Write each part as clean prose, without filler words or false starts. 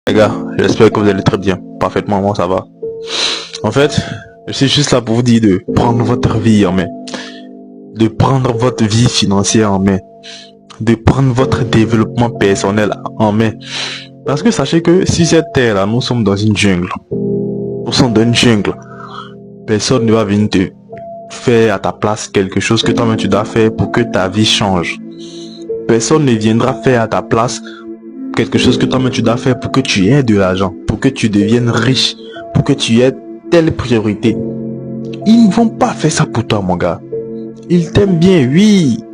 Les gars, j'espère que vous allez très bien. Parfaitement, moi ça va. En fait, je suis juste là pour vous dire de prendre votre vie en main. De prendre votre vie financière en main. De prendre votre développement personnel en main. Parce que sachez que si cette terre-là, nous sommes dans une jungle. Nous sommes dans une jungle. Personne ne va venir te faire à ta place quelque chose que toi-même tu dois faire pour que ta vie change. Personne ne viendra faire à ta place quelque chose que toi-même tu dois faire pour que tu aies de l'argent, pour que tu deviennes riche, pour que tu aies telle priorité. Ils ne vont pas faire ça pour toi, mon gars. Ils t'aiment bien, oui.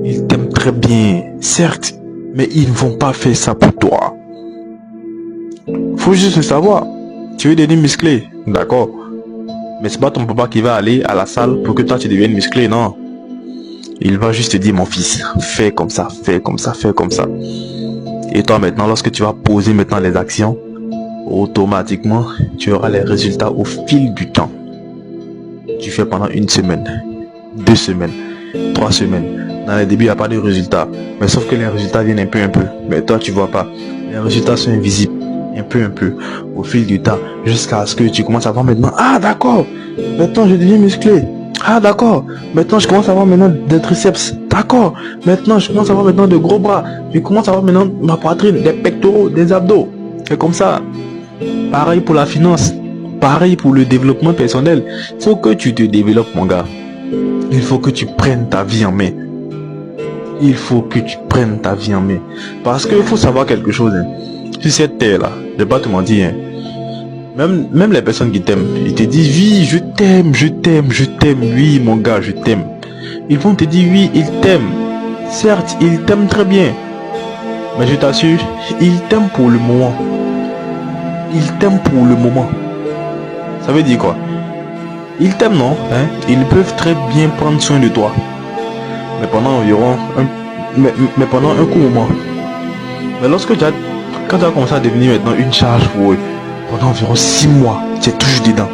Ils t'aiment très bien, certes, mais ils ne vont pas faire ça pour toi. Faut juste le savoir. Tu veux devenir musclé, d'accord. Mais c'est pas ton papa qui va aller à la salle pour que toi tu deviennes musclé, non. Il va juste te dire, mon fils, fais comme ça, fais comme ça, fais comme ça. Et toi maintenant, lorsque tu vas poser maintenant les actions, automatiquement, tu auras les résultats au fil du temps. Tu fais pendant 1 semaine, 2 semaines, 3 semaines. Dans les débuts, il n'y a pas de résultats. Mais sauf que les résultats viennent un peu. Mais toi, tu vois pas. Les résultats sont invisibles. Un peu. Au fil du temps. Jusqu'à ce que tu commences à voir maintenant. Ah, d'accord. Maintenant, je deviens musclé. Ah, d'accord. Maintenant, je commence à avoir maintenant des triceps. D'accord. Maintenant, je commence à avoir maintenant de gros bras. Je commence à avoir maintenant ma poitrine, des pectoraux, des abdos. C'est comme ça. Pareil pour la finance. Pareil pour le développement personnel. Il faut que tu te développes, mon gars. Il faut que tu prennes ta vie en main. Il faut que tu prennes ta vie en main. Parce qu'il faut savoir quelque chose. Hein. Sur cette terre-là, je vais pas te mentir. Hein. Même les personnes qui t'aiment, ils te disent oui, je t'aime, oui mon gars, je t'aime. Ils vont te dire oui, ils t'aiment. Certes, ils t'aiment très bien. Mais je t'assure, ils t'aiment pour le moment. Ils t'aiment pour le moment. Ça veut dire quoi? Ils t'aiment, non hein? Ils peuvent très bien prendre soin de toi. Mais pendant environ mais pendant un court moment. Mais lorsque quand tu as commencé à devenir maintenant une charge pour eux, pendant environ 6 mois, tu es toujours dedans.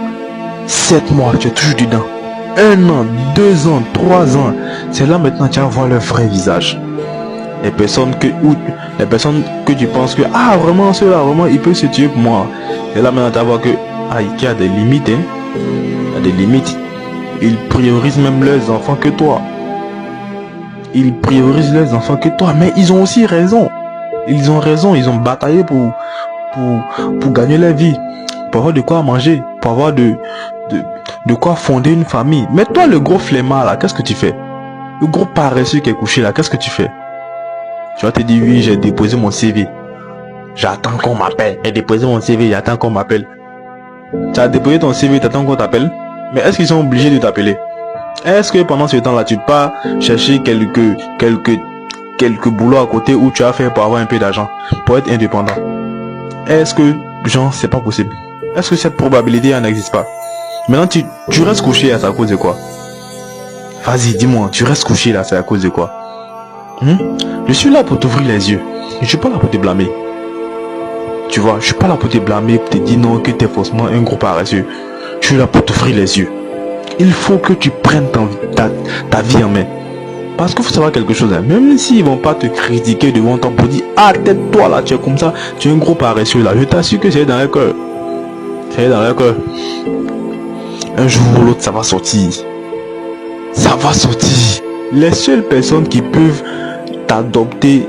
7 mois, tu es toujours dedans. 1 an, 2 ans, 3 ans. C'est là maintenant que tu vas voir leur vrai visage. Les personnes que tu penses que, ah vraiment, ceux-là, vraiment, ils peuvent se tuer pour moi. C'est là maintenant que tu vas voir que, ah, il y a des limites, hein. Il y a des limites. Ils priorisent même leurs enfants que toi. Ils priorisent leurs enfants que toi. Mais ils ont aussi raison. Ils ont raison. Ils ont bataillé pour gagner leur vie. Pour avoir de quoi manger. Pour avoir de quoi fonder une famille. Mais toi, le gros flemmard là, qu'est-ce que tu fais? Le gros paresseux qui est couché là, qu'est-ce que tu fais? Tu vas te dire, oui, j'ai déposé mon CV. J'attends qu'on m'appelle. J'ai déposé mon CV, j'attends qu'on m'appelle. Tu as déposé ton CV, t'attends qu'on t'appelle. Mais est-ce qu'ils sont obligés de t'appeler? Est-ce que pendant ce temps-là, tu peux chercher quelques boulots à côté où tu as fait pour avoir un peu d'argent, pour être indépendant? Est-ce que, genre, c'est pas possible? Est-ce que cette probabilité n'existe pas? Maintenant, tu restes couché à cause de quoi? Vas-y, dis-moi, tu restes couché là, c'est à cause de quoi? Je suis là pour t'ouvrir les yeux. Je suis pas là pour te blâmer. Tu vois, je suis pas là pour te blâmer, pour te dire non, que t'es forcément un gros paresseux. Je suis là pour t'ouvrir les yeux. Il faut que tu prennes ta vie en main. Parce qu'il faut savoir quelque chose, hein. Même s'ils vont pas te critiquer devant toi pour dire, ah, tête-toi là, tu es comme ça, tu es un gros paresseux là. Je t'assure que c'est dans le cœur. C'est dans le cœur. Un jour ou l'autre, ça va sortir. Ça va sortir. Les seules personnes qui peuvent t'adopter,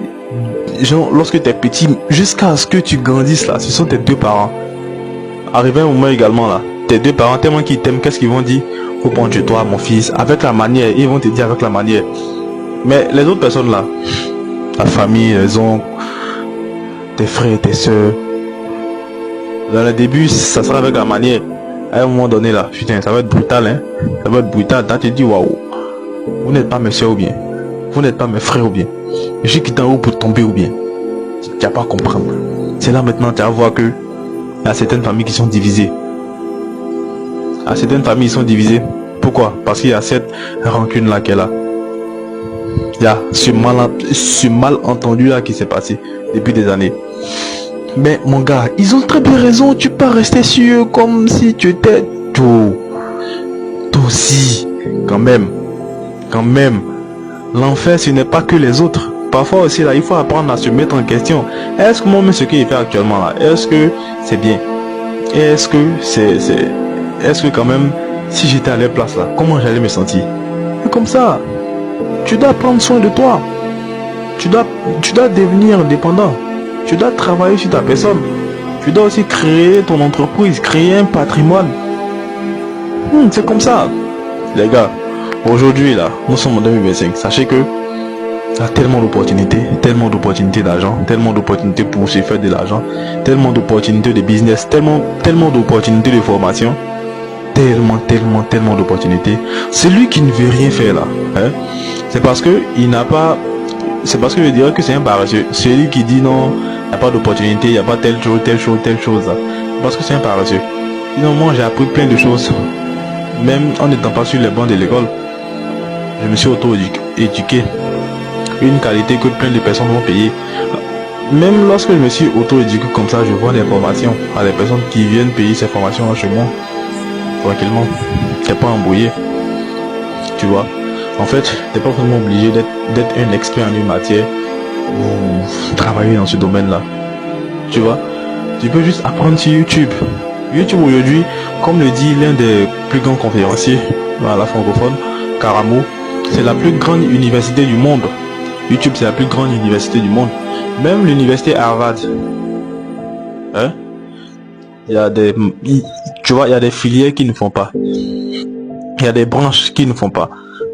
genre, lorsque tu es petit, jusqu'à ce que tu grandisses là, ce sont tes 2 parents. Arrivé un moment également là, tes 2 parents, tellement qu'ils t'aiment, qu'est-ce qu'ils vont dire? Faut prendre chez toi, mon fils, avec la manière. Ils vont te dire avec la manière. Mais les autres personnes là, la famille, les oncles, tes frères, tes soeurs, dans le début, ça sera avec la manière. À un moment donné là, putain, ça va être brutal, hein. Ça va être brutal. T'as te dit, waouh, vous n'êtes pas mes soeurs ou bien, vous n'êtes pas mes frères ou bien. Je suis quitté en haut pour tomber ou bien. Tu vas pas comprendre. C'est là maintenant, tu vas voir que il y a certaines familles qui sont divisées. Certaines familles sont divisées. Pourquoi? Parce qu'il y a cette rancune là qu'elle a. Il y a ce malentendu là qui s'est passé depuis des années. Mais mon gars, ils ont très bien raison. Tu peux rester sur eux comme si tu étais tout. Toi aussi. Quand même. L'enfer, ce n'est pas que les autres. parfois aussi là, il faut apprendre à se mettre en question. Est-ce que moi-même ce qu'il fait actuellement là, est-ce que c'est bien? Est-ce que est-ce que quand même, si j'étais à leur place là, comment j'allais me sentir? Et comme ça, tu dois prendre soin de toi. Tu dois devenir indépendant. Tu dois travailler sur ta personne. Tu dois aussi créer ton entreprise, créer un patrimoine. C'est comme ça. Les gars, aujourd'hui là, nous sommes en 2025. Sachez que il y a tellement d'opportunités d'argent, tellement d'opportunités pour se faire de l'argent, tellement d'opportunités de business, tellement d'opportunités de formation, tellement d'opportunités. Celui qui ne veut rien faire là, hein, c'est parce que il n'a pas, c'est parce que je dirais que c'est un paresseux. Celui qui dit non, il n'y a pas d'opportunité, il n'y a pas telle chose là, parce que c'est un paresseux. Sinon moi j'ai appris plein de choses, même en n'étant pas sur les bancs de l'école, je me suis auto-éduqué. Une qualité que plein de personnes vont payer. Même lorsque je me suis auto-éduqué comme ça, je vois des formations à des personnes qui viennent payer ces formations chez moi, tranquillement. T'es pas embrouillé, tu vois. En fait, t'es pas vraiment obligé d'être un expert en une matière ou travailler dans ce domaine-là, tu vois. Tu peux juste apprendre sur YouTube. YouTube aujourd'hui, comme le dit l'un des plus grands conférenciers à la francophone, Karamo, c'est la plus grande université du monde. YouTube, c'est la plus grande université du monde. Même l'université Harvard. Hein? Il y a des, tu vois, il y a des filières qui ne font pas. Il y a des branches qui ne font pas.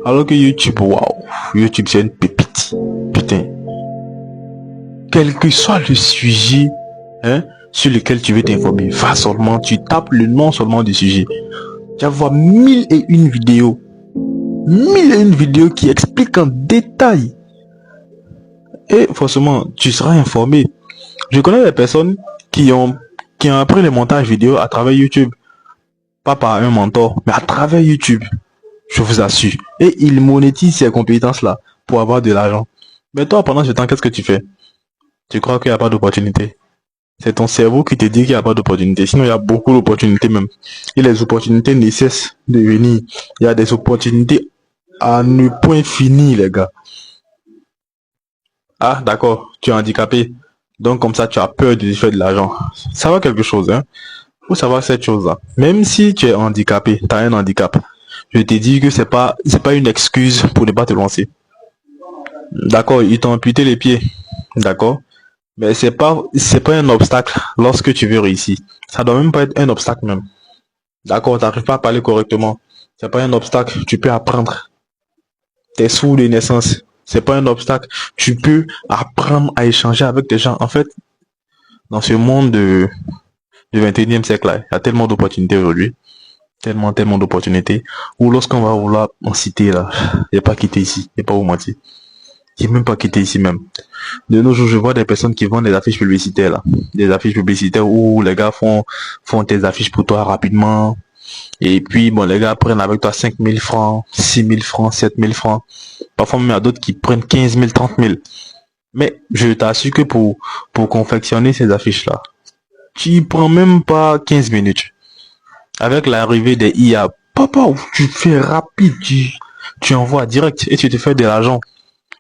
Alors que YouTube, waouh, YouTube, c'est une pépite. Putain. Quel que soit le sujet, hein, sur lequel tu veux t'informer, va seulement, tu tapes le nom seulement du sujet. Tu vas voir 1001 vidéos. 1001 vidéos qui expliquent en détail. Et forcément, tu seras informé. Je connais des personnes qui ont appris le montage vidéo à travers YouTube. Pas par un mentor, mais à travers YouTube. Je vous assure. Et ils monétisent ces compétences-là pour avoir de l'argent. Mais toi, pendant ce temps, qu'est-ce que tu fais? Tu crois qu'il n'y a pas d'opportunité? C'est ton cerveau qui te dit qu'il n'y a pas d'opportunité. Sinon, il y a beaucoup d'opportunités même. Et les opportunités ne cessent de venir. Il y a des opportunités à ne point finir, les gars. Ah, d'accord, tu es handicapé. Donc, comme ça, tu as peur de faire de l'argent. Ça va quelque chose, hein. Faut savoir cette chose-là. Même si tu es handicapé, tu as un handicap. Je te dis que c'est pas une excuse pour ne pas te lancer. D'accord, ils t'ont amputé les pieds. D'accord. Mais c'est pas un obstacle lorsque tu veux réussir. Ça doit même pas être un obstacle même. D'accord, t'arrives pas à parler correctement. C'est pas un obstacle. Tu peux apprendre. T'es sourd de naissance. C'est pas un obstacle. Tu peux apprendre à échanger avec des gens. En fait, dans ce monde du 21e siècle là, il y a tellement d'opportunités aujourd'hui. Tellement d'opportunités. Ou lorsqu'on va vouloir en citer là, il n'y a pas quitté ici. Il n'y a pas où mentir. Il n'y a même pas quitté ici même. De nos jours, je vois des personnes qui vendent des affiches publicitaires là. Des affiches publicitaires où les gars font tes affiches pour toi rapidement. Et puis, bon, les gars prennent avec toi 5000 francs, 6000 francs, 7000 francs. Parfois même, il y a d'autres qui prennent 15 000, 30 000. Mais je t'assure que pour confectionner ces affiches-là, tu prends même pas 15 minutes. Avec l'arrivée des IA, papa, tu fais rapide, tu envoies direct et tu te fais de l'argent.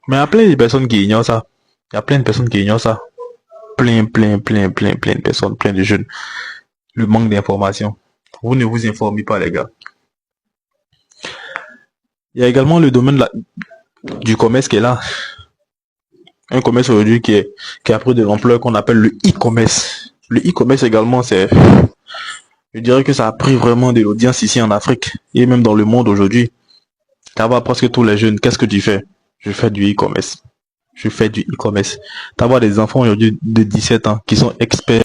Mais il y a plein de personnes qui ignorent ça. Il y a plein de personnes qui ignorent ça. Plein de personnes, plein de jeunes. Le manque d'information. Vous ne vous informez pas, les gars. Il y a également le domaine du commerce qui est là. Un commerce aujourd'hui qui a pris de l'ampleur qu'on appelle le e-commerce. Le e-commerce également, je dirais que ça a pris vraiment de l'audience ici en Afrique et même dans le monde aujourd'hui. Tu vois presque tous les jeunes, qu'est-ce que tu fais? Je fais du e-commerce. Je fais du e-commerce. Tu vois des enfants aujourd'hui de 17 ans qui sont experts